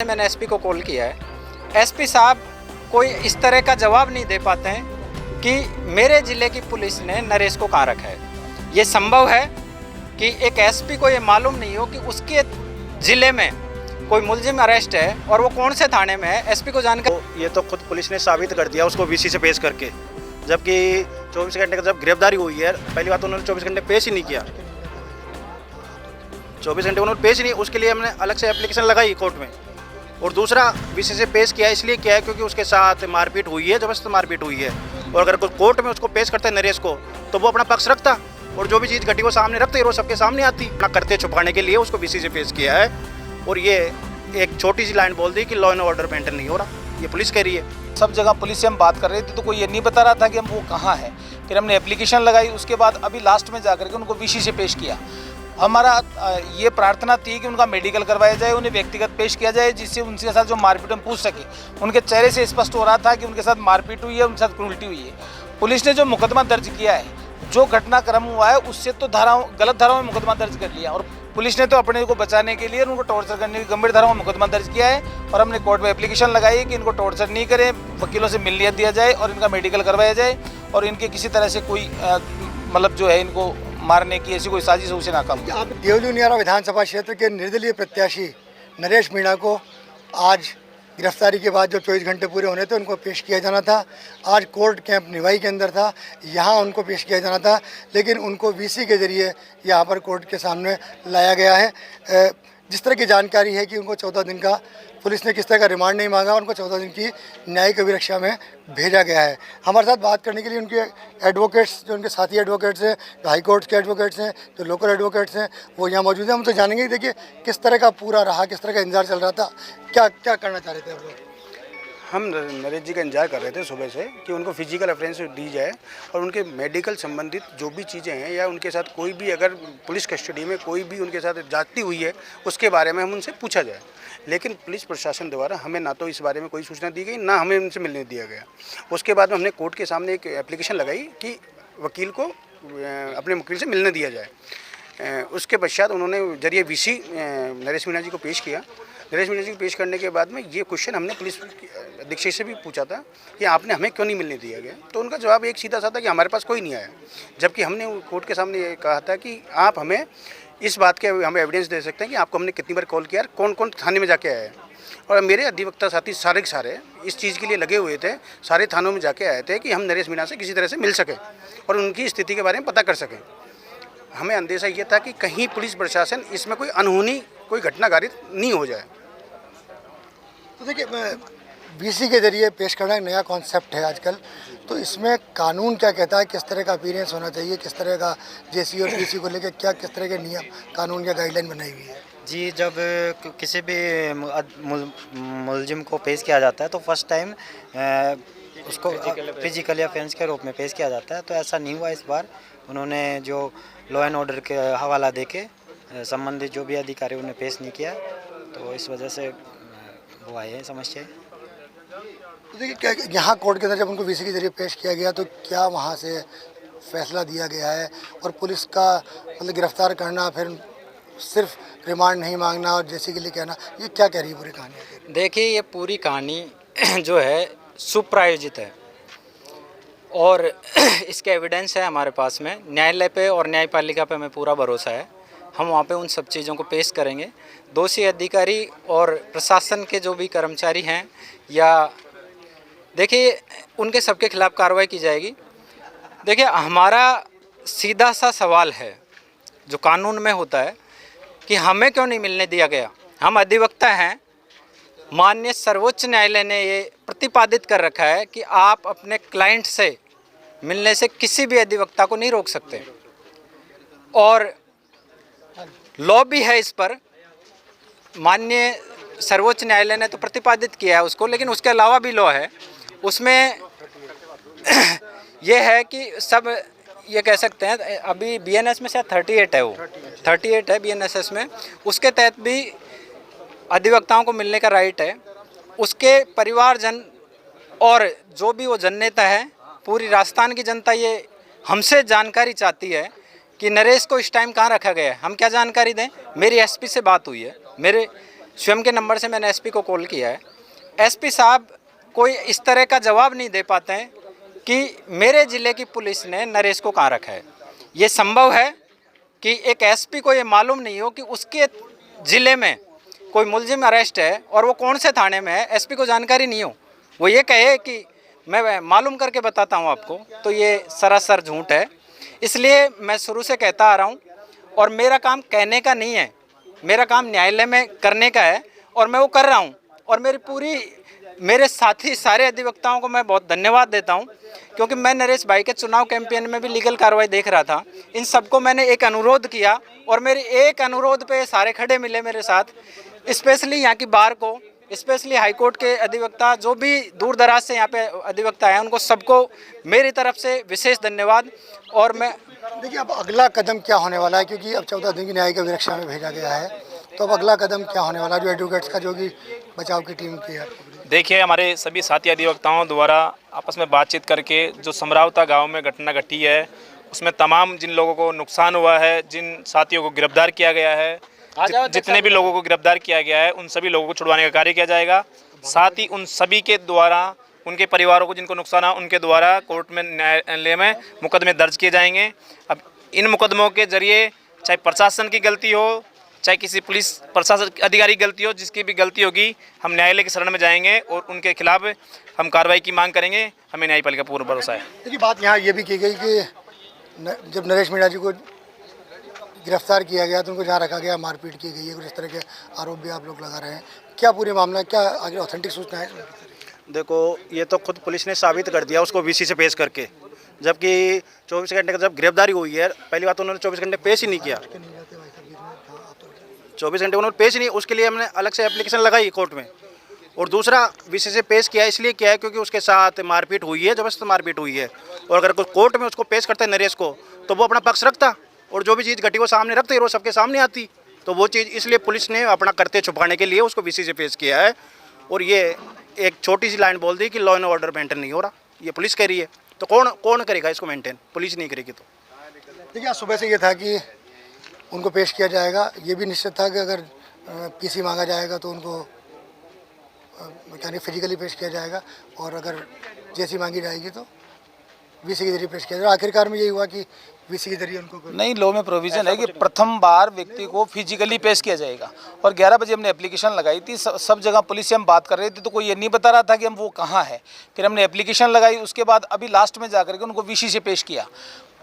मैंने एसपी को कॉल किया है। एसपी साहब कोई इस तरह का जवाब नहीं दे पाते हैं कि मेरे ज़िले की पुलिस ने नरेश को कहाँ रखा है। ये संभव है कि एक एसपी को ये मालूम नहीं हो कि उसके ज़िले में कोई मुलजिम अरेस्ट है और वो कौन से थाने में है, एसपी को जानकारी। ये तो खुद पुलिस ने साबित कर दिया उसको वीसी से पेश करके, जबकि 24 घंटे का जब गिरफ्तारी हुई है, पहली बात तो उन्होंने 24 घंटे पेश ही नहीं किया। 24 घंटे उन्होंने पेश नहीं, उसके लिए हमने अलग से एप्लीकेशन लगाई कोर्ट में। और दूसरा वीसी से पेश किया इसलिए किया है क्योंकि उसके साथ मारपीट हुई है, जबरदस्त मारपीट हुई है। और अगर कोर्ट में उसको पेश करते नरेश को तो वो अपना पक्ष रखता और जो भी चीज़ घटी वो सामने रखते वो सबके सामने आती। ना करते छुपाने के लिए उसको वीसी से पेश किया है। और ये एक छोटी सी लाइन बोल दी कि लॉ एंड ऑर्डर मेंटेन नहीं हो रहा, ये पुलिस कह रही है। सब जगह पुलिस से हम बात कर रहे थे तो कोई ये नहीं बता रहा था कि हम वो कहाँ है। फिर हमने एप्लीकेशन लगाई, उसके बाद अभी लास्ट में जाकर के उनको वीसी से पेश किया। हमारा ये प्रार्थना थी कि उनका मेडिकल करवाया जाए, उन्हें व्यक्तिगत पेश किया जाए, जिससे उनके साथ जो मारपीट हम पूछ सके। उनके चेहरे से स्पष्ट हो रहा था कि उनके साथ मारपीट हुई है, उनके साथ क्रूरल्टी हुई है। पुलिस ने जो मुकदमा दर्ज किया है, जो घटनाक्रम हुआ है उससे तो गलत धाराओं में मुकदमा दर्ज कर लिया। और पुलिस ने तो अपने को बचाने के लिए उनको टॉर्चर करने की गंभीर धाराओं में मुकदमा दर्ज किया है। और हमने कोर्ट में एप्लीकेशन लगाई कि इनको टॉर्चर नहीं करें, वकीलों से मिलनियत दिया जाए और इनका मेडिकल करवाया जाए और इनके किसी तरह से कोई मतलब जो है इनको मारने की ऐसी कोई साजिश उसे नाकाम किया। आप देवली नियारा विधानसभा क्षेत्र के निर्दलीय प्रत्याशी नरेश मीणा को आज गिरफ्तारी के बाद जो 24 घंटे पूरे होने थे उनको पेश किया जाना था। आज कोर्ट कैंप निवाई के अंदर था, यहाँ उनको पेश किया जाना था, लेकिन उनको वीसी के ज़रिए यहाँ पर कोर्ट के सामने लाया गया है। जिस तरह की जानकारी है कि उनको 14 दिन का पुलिस ने किस तरह का रिमांड नहीं मांगा, उनको 14 दिन की न्यायिक अभिरक्षा में भेजा गया है। हमारे साथ बात करने के लिए उनके एडवोकेट्स, जो उनके साथी एडवोकेट्स हैं, जो हाई कोर्ट के एडवोकेट्स हैं, जो लोकल एडवोकेट्स हैं, वो यहाँ मौजूद हैं। हम तो जानेंगे, देखिए किस तरह का पूरा रहा, किस तरह का इंतजार चल रहा था, क्या क्या करना चाह रहे थे आप लोग। हम नरेश जी का इंतजार कर रहे थे सुबह से कि उनको फिजिकल रेफरेंस दी जाए और उनके मेडिकल संबंधित जो भी चीज़ें हैं या उनके साथ कोई भी अगर पुलिस कस्टडी में कोई भी उनके साथ जाती हुई है उसके बारे में हम उनसे पूछा जाए। लेकिन पुलिस प्रशासन द्वारा हमें ना तो इस बारे में कोई सूचना दी गई, ना हमें उनसे मिलने दिया गया। उसके बाद में हमने कोर्ट के सामने एक एप्लीकेशन लगाई कि वकील को अपने वकील से मिलने दिया जाए। उसके पश्चात उन्होंने जरिए वीसी नरेश मीणा जी को पेश किया। नरेश मीणा जी को पेश करने के बाद में ये क्वेश्चन हमने पुलिस अधीक्षक से भी पूछा था कि आपने हमें क्यों नहीं मिलने दिया गया। तो उनका जवाब एक सीधा सा था कि हमारे पास कोई नहीं आया। जबकि हमने कोर्ट के सामने ये कहा था कि आप हमें इस बात के हमें एविडेंस दे सकते हैं कि आपको हमने कितनी बार कॉल किया, कौन कौन थाने में जाके आया है। और मेरे अधिवक्ता साथी सारे के सारे इस चीज़ के लिए लगे हुए थे, सारे थानों में जाके आए थे कि हम नरेश मीणा से किसी तरह से मिल सकें और उनकी स्थिति के बारे में पता कर सकें। हमें अंदेशा ये था कि कहीं पुलिस प्रशासन इसमें कोई अनहोनी, कोई घटना घटित नहीं हो जाए। तो देखिए, वीसी के ज़रिए पेश करना एक नया कॉन्सेप्ट है आजकल, तो इसमें कानून क्या कहता है, किस तरह का अपीयरेंस होना चाहिए, किस तरह का जेसी और पीसी को लेकर क्या किस तरह के नियम कानून या गाइडलाइन बनाई हुई है। जी, जब किसी भी मुलजिम को पेश किया जाता है तो फर्स्ट टाइम उसको फिजिकल ऑफेंस के रूप में पेश किया जाता है। तो ऐसा नहीं हुआ इस बार। उन्होंने जो लॉ एंड ऑर्डर के हवाला देके संबंधित जो भी अधिकारी उन्हें पेश नहीं किया, तो इस वजह से वो आए हैं समस्या। तो देखिए, क्या यहाँ कोर्ट के अंदर जब उनको वीसी के जरिए पेश किया गया तो क्या वहाँ से फैसला दिया गया है और पुलिस का मतलब गिरफ्तार करना, फिर सिर्फ रिमांड नहीं मांगना और जेसी के लिए कहना, ये क्या कह रही है पूरी कहानी? देखिए, ये पूरी कहानी जो है सुप्रायोजित है और इसके एविडेंस है हमारे पास में। न्यायालय पे और न्यायपालिका पे हमें पूरा भरोसा है। हम वहाँ पे उन सब चीज़ों को पेश करेंगे। दोषी अधिकारी और प्रशासन के जो भी कर्मचारी हैं या देखिए उनके सबके खिलाफ कार्रवाई की जाएगी। देखिए, हमारा सीधा सा सवाल है जो कानून में होता है कि हमें क्यों नहीं मिलने दिया गया। हम अधिवक्ता हैं, माननीय सर्वोच्च न्यायालय ने ये प्रतिपादित कर रखा है कि आप अपने क्लाइंट से मिलने से किसी भी अधिवक्ता को नहीं रोक सकते और लॉ भी है इस पर। माननीय सर्वोच्च न्यायालय ने तो प्रतिपादित किया है उसको, लेकिन उसके अलावा भी लॉ है। उसमें यह है कि सब ये कह सकते हैं, अभी बीएनएस में शायद 38 है, वो 38 है बीएनएसएस में, उसके तहत भी अधिवक्ताओं को मिलने का राइट है। उसके परिवारजन और जो भी वो जननेता है, पूरी राजस्थान की जनता ये हमसे जानकारी चाहती है कि नरेश को इस टाइम कहाँ रखा गया है। हम क्या जानकारी दें? मेरी एसपी से बात हुई है, मेरे स्वयं के नंबर से मैंने एसपी को कॉल किया है। एसपी साहब कोई इस तरह का जवाब नहीं दे पाते हैं कि मेरे ज़िले की पुलिस ने नरेश को कहाँ रखा है। ये संभव है कि एक एसपी को ये मालूम नहीं हो कि उसके ज़िले में कोई मुलजिम अरेस्ट है और वो कौन से थाने में है, एसपी को जानकारी नहीं हो। वो ये कहे कि मैं मालूम करके बताता हूँ आपको, तो ये सरासर झूठ है। इसलिए मैं शुरू से कहता आ रहा हूँ, और मेरा काम कहने का नहीं है, मेरा काम न्यायालय में करने का है और मैं वो कर रहा हूँ। और मेरे साथी सारे अधिवक्ताओं को मैं बहुत धन्यवाद देता हूँ, क्योंकि मैं नरेश भाई के चुनाव कैंपेन में भी लीगल कार्रवाई देख रहा था। इन सबको मैंने एक अनुरोध किया और मेरे एक अनुरोध पे सारे खड़े मिले मेरे साथ, स्पेशली यहाँ की बार को, स्पेशली हाईकोर्ट के अधिवक्ता, जो भी दूर दराज से यहाँ पे अधिवक्ता हैं, उनको सबको मेरी तरफ से विशेष धन्यवाद। और मैं देखिए अब अगला कदम क्या होने वाला है, क्योंकि अब 14 दिन की न्यायिक अभिरक्षा में भेजा गया है, तो अब अगला कदम क्या होने वाला है जो एडवोकेट्स का, जो कि बचाव की टीम की है? देखिए, हमारे सभी साथी अधिवक्ताओं द्वारा आपस में बातचीत करके जो समरावता गांव में घटना घटी है, उसमें तमाम जिन लोगों को नुकसान हुआ है, जिन साथियों को गिरफ्तार किया गया है, जितने भी लोगों को गिरफ्तार किया गया है, उन सभी लोगों को छुड़वाने का कार्य किया जाएगा। साथ ही उन सभी के द्वारा उनके परिवारों को जिनको नुकसान है, उनके द्वारा कोर्ट में, न्यायालय में मुकदमे दर्ज किए जाएंगे। अब इन मुकदमों के जरिए चाहे प्रशासन की गलती हो, चाहे किसी पुलिस प्रशासन अधिकारी की गलती हो, जिसकी भी गलती होगी, हम न्यायालय की शरण में जाएंगे और उनके खिलाफ हम कार्रवाई की मांग करेंगे। हमें न्यायपालिका पूर्ण भरोसा है। देखिए बात यहाँ ये भी की गई कि जब नरेश मीणा जी को गिरफ्तार किया गया तो उनको जहाँ रखा गया मारपीट की गई है, कुछ इस तरह के आरोप भी आप लोग लगा रहे हैं। क्या पूरे मामला, क्या आगे ऑथेंटिक सूचना है? देखो, ये तो खुद पुलिस ने साबित कर दिया उसको वीसी से पेश करके, जबकि 24 घंटे का जब गिरफ्तारी हुई है, पहली बात तो उन्होंने 24 घंटे पेश ही नहीं किया। 24 घंटे उन्होंने पेश नहीं, उसके लिए हमने अलग से एप्लीकेशन लगाई कोर्ट में। और दूसरा वीसी से पेश किया इसलिए किया है क्योंकि उसके साथ मारपीट हुई है, जबरदस्त मारपीट हुई है। और अगर कोर्ट में उसको पेश करते नरेश को, तो वो अपना पक्ष रखता और जो भी चीज़ घटी वो सामने रखते, वो सबके सामने आती। तो वो चीज़ इसलिए पुलिस ने अपना करते छुपाने के लिए उसको वीसी से पेश किया है। और ये एक छोटी सी लाइन बोल दी कि लॉ एंड ऑर्डर मेंटेन नहीं हो रहा, ये पुलिस कह रही है, तो कौन करेगा इसको मेंटेन? पुलिस नहीं करेगी। तो देखिए आज सुबह से ये था कि उनको पेश किया जाएगा, ये भी निश्चित था कि अगर पीसी मांगा जाएगा तो उनको यानी फिजिकली पेश किया जाएगा, और अगर जेसी मांगी जाएगी तो वीसी के जरिए पेश किया जाएगा। आखिरकार में यही हुआ कि वीसी के जरिए उनको नहीं, लॉ में प्रोविजन है कि प्रथम बार व्यक्ति को फिजिकली पेश किया जाएगा। और 11 बजे हमने एप्लीकेशन लगाई थी, सब जगह पुलिस से हम बात कर रहे थे, तो कोई ये नहीं बता रहा था कि हम वो कहाँ है। फिर हमने एप्लीकेशन लगाई, उसके बाद अभी लास्ट में जाकर के उनको वीसी से पेश किया।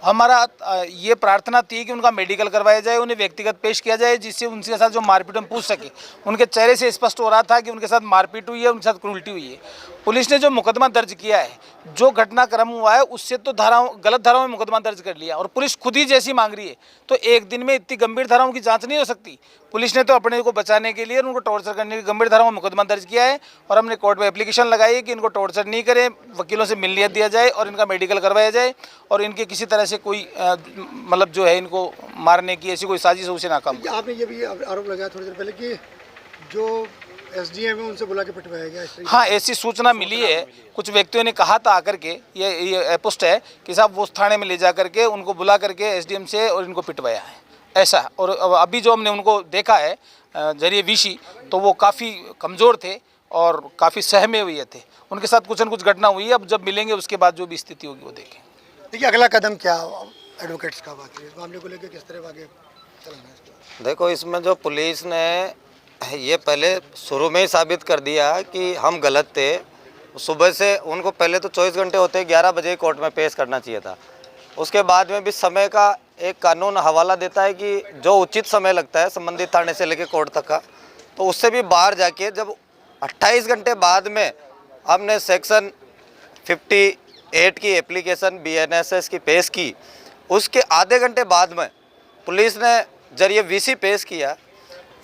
हमारा ये प्रार्थना थी कि उनका मेडिकल करवाया जाए, उन्हें व्यक्तिगत पेश किया जाए, जिससे उनके साथ जो मारपीट हम पूछ सके। उनके चेहरे से स्पष्ट हो रहा था कि उनके साथ मारपीट हुई है, उनके साथ क्रूरल्टी हुई है। पुलिस ने जो मुकदमा दर्ज किया है, जो घटनाक्रम हुआ है, उससे तो गलत धाराओं में मुकदमा दर्ज कर लिया, और पुलिस खुद ही जैसी मांग रही है, तो एक दिन में इतनी गंभीर धाराओं की जांच नहीं हो सकती। पुलिस ने तो अपने को बचाने के लिए, उनको टॉर्चर करने की गंभीर धाराओं में मुकदमा दर्ज किया है। और हमने कोर्ट में एप्लीकेशन लगाई है कि इनको टॉर्चर नहीं करें, वकीलों से मिलनियत दिया जाए और इनका मेडिकल करवाया जाए, और इनके किसी तरह से कोई मतलब जो है इनको मारने की ऐसी कोई साजिश उसे नाकाम। आपने ये भी आरोप लगाया थोड़ी देर पहले कि जो एसडीएम है उनसे बुला के पिटवाया गया। हाँ, ऐसी सूचना मिली है। कुछ व्यक्तियों ने कहा था आकर के, ये पुष्ट है कि साहब वो थाने में ले जा करके उनको बुला करके एसडीएम से और इनको पिटवाया है, ऐसा। और अभी जो हमने उनको देखा है जरिए वीसी, तो वो काफ़ी कमज़ोर थे और काफ़ी सहमे हुए थे। उनके साथ कुछ न कुछ घटना हुई है। अब जब मिलेंगे उसके बाद जो भी स्थिति होगी वो देखें। देखिए अगला कदम क्या एडवोकेट्स का, बाकी इस मामले को लेकर किस तरह आगे चलना है? देखो, इसमें जो पुलिस ने ये पहले शुरू में ही साबित कर दिया कि हम गलत थे। सुबह से उनको पहले तो 24 घंटे होते 11 बजे कोर्ट में पेश करना चाहिए था। उसके बाद में भी समय का एक कानून हवाला देता है कि जो उचित समय लगता है संबंधित थाने से लेकर कोर्ट तक का, तो उससे भी बाहर जाके जब 28 घंटे बाद में हमने सेक्शन 58 की एप्लीकेशन BNSS की पेश की, उसके आधे घंटे बाद में पुलिस ने जरिए वीसी पेश किया।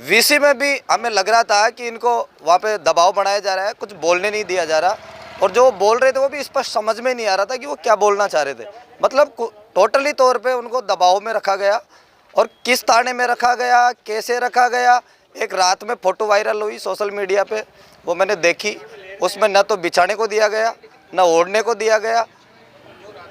वीसी में भी हमें लग रहा था कि इनको वहाँ पे दबाव बनाया जा रहा है, कुछ बोलने नहीं दिया जा रहा, और जो बोल रहे थे वो भी स्पष्ट समझ में नहीं आ रहा था कि वो क्या बोलना चाह रहे थे। मतलब टोटली तौर पे उनको दबाव में रखा गया। और किस थाने में रखा गया, कैसे रखा गया, एक रात में फ़ोटो वायरल हुई सोशल मीडिया पे, वो मैंने देखी। उसमें न तो बिछाने को दिया गया, न ओढ़ने को दिया गया,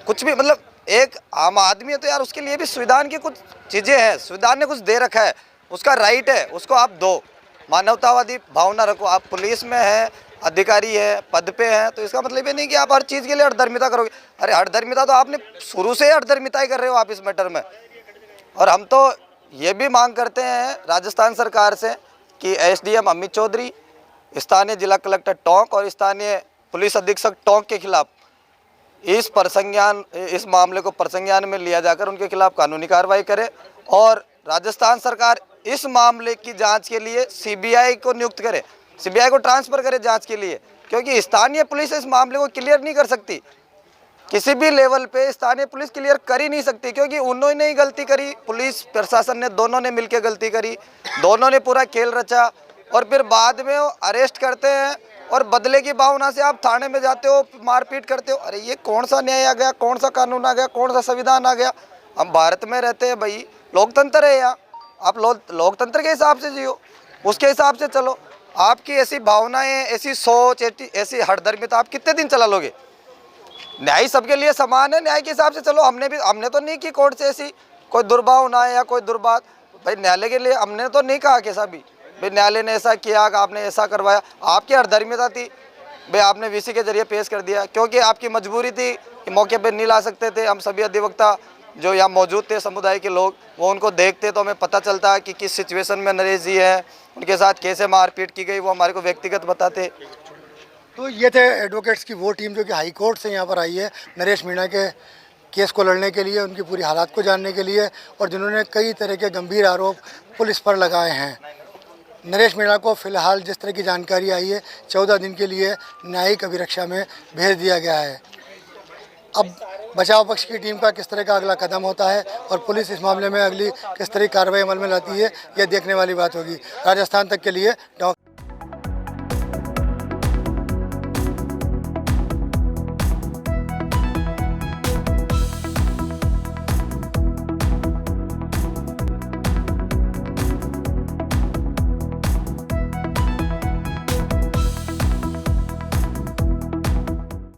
कुछ भी। मतलब एक आम आदमी है तो यार उसके लिए भी संविधान की कुछ चीज़ें हैं, संविधान ने कुछ दे रखा है, उसका राइट है, उसको आप दो। मानवतावादी भावना रखो। आप पुलिस में है, अधिकारी है, पद पे हैं, तो इसका मतलब ये नहीं कि आप हर चीज़ के लिए हठधर्मिता करोगे। अरे हठधर्मिता तो आपने शुरू से ही हठधर्मिता ही कर रहे हो आप इस मैटर में। और हम तो ये भी मांग करते हैं राजस्थान सरकार से कि एसडीएम अमित चौधरी, स्थानीय जिला कलेक्टर टोंक और स्थानीय पुलिस अधीक्षक टोंक के खिलाफ इस मामले को प्रसंज्ञान में लिया जाकर उनके खिलाफ कानूनी कार्रवाई करे। और राजस्थान सरकार इस मामले की जांच के लिए सीबीआई को नियुक्त करे, सीबीआई को ट्रांसफ़र करे जांच के लिए, क्योंकि स्थानीय पुलिस इस मामले को क्लियर नहीं कर सकती। किसी भी लेवल पे स्थानीय पुलिस क्लियर कर ही नहीं सकती, क्योंकि उन्होंने ही गलती करी, पुलिस प्रशासन ने दोनों ने मिलकर गलती करी, दोनों ने पूरा खेल रचा। और फिर बाद में वो अरेस्ट करते हैं और बदले की भावना से आप थाने में जाते हो, मारपीट करते हो। अरे ये कौन सा न्याय आ गया, कौन सा कानून आ गया, कौन सा संविधान आ गया? हम भारत में रहते हैं भाई, लोकतंत्र है यहाँ। आप लोकतंत्र के हिसाब से जियो, उसके हिसाब से चलो। आपकी ऐसी भावनाएं, ऐसी सोच, ऐसी हठधर्मिता आप कितने दिन चला लोगे? न्याय सबके लिए समान है, न्याय के हिसाब से चलो। हमने तो नहीं की कोर्ट से ऐसी कोई दुर्भावना है या कोई दुर्बात। भाई न्यायालय के लिए हमने तो नहीं कहा कि साहब भाई न्यायालय ने ऐसा किया, आपने ऐसा करवाया। आपकी हठधर्मिता थी भाई, आपने वीसी के जरिए पेश कर दिया, क्योंकि आपकी मजबूरी थी कि मौके पे नहीं ला सकते थे। हम सभी अधिवक्ता जो यहाँ मौजूद थे, समुदाय के लोग, वो उनको देखते तो हमें पता चलता कि किस सिचुएशन में नरेश जी हैं, उनके साथ कैसे मारपीट की गई, वो हमारे को व्यक्तिगत बताते। तो ये थे एडवोकेट्स की वो टीम जो कि हाई कोर्ट से यहाँ पर आई है नरेश मीणा के केस को लड़ने के लिए, उनकी पूरी हालात को जानने के लिए, और जिन्होंने कई तरह के गंभीर आरोप पुलिस पर लगाए हैं। नरेश मीणा को फ़िलहाल जिस तरह की जानकारी आई है 14 दिन के लिए न्यायिक अभिरक्षा में भेज दिया गया है। अब बचाव पक्ष की टीम का किस तरह का अगला कदम होता है और पुलिस इस मामले में अगली किस तरह की कार्रवाई अमल में लाती है, यह देखने वाली बात होगी। राजस्थान तक के लिए